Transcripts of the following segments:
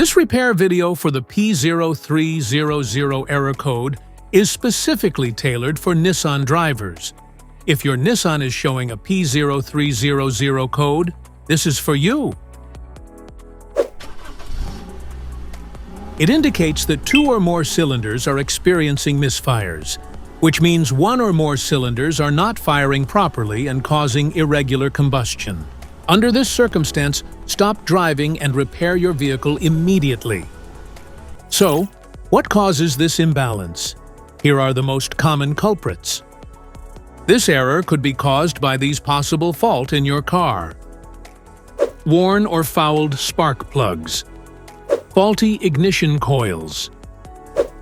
This repair video for the P0300 error code is specifically tailored for Nissan drivers. If your Nissan is showing a P0300 code, this is for you. It indicates that two or more cylinders are experiencing misfires, which means one or more cylinders are not firing properly and causing irregular combustion. Under this circumstance, stop driving and repair your vehicle immediately. So, what causes this imbalance? Here are the most common culprits. This error could be caused by these possible faults in your car: worn or fouled spark plugs, faulty ignition coils,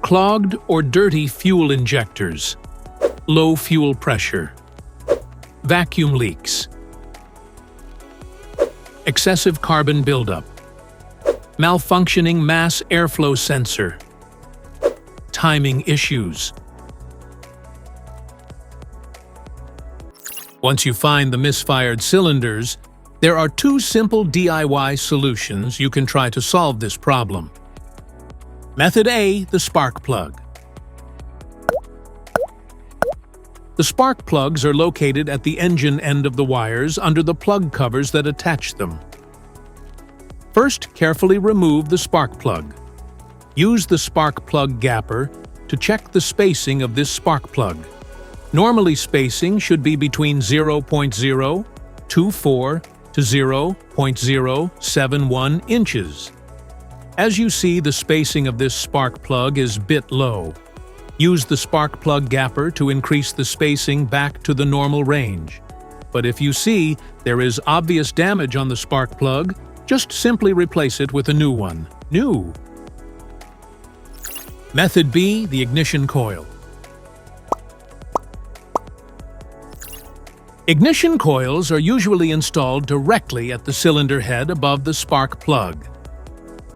clogged or dirty fuel injectors, low fuel pressure, vacuum leaks, excessive carbon buildup, malfunctioning mass airflow sensor, timing issues. Once you find the misfired cylinders, there are two simple DIY solutions you can try to solve this problem. Method A, the spark plug. The spark plugs are located at the engine end of the wires under the plug covers that attach them. First, carefully remove the spark plug. Use the spark plug gapper to check the spacing of this spark plug. Normally, spacing should be between 0.024 to 0.071 inches. As you see, the spacing of this spark plug is a bit low. Use the spark plug gapper to increase the spacing back to the normal range. But if you see there is obvious damage on the spark plug, just simply replace it with a new one. Method B, the ignition coil. Ignition coils are usually installed directly at the cylinder head above the spark plug.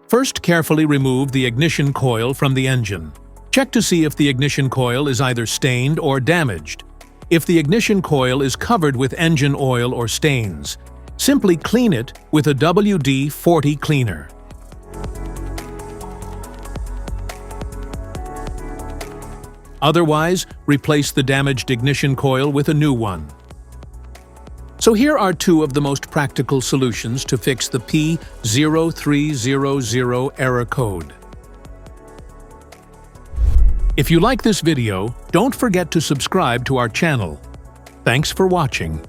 First, carefully remove the ignition coil from the engine. Check to see if the ignition coil is either stained or damaged. If the ignition coil is covered with engine oil or stains, simply clean it with a WD-40 cleaner. Otherwise, replace the damaged ignition coil with a new one. So here are two of the most practical solutions to fix the P0300 error code. If you like this video, don't forget to subscribe to our channel. Thanks for watching.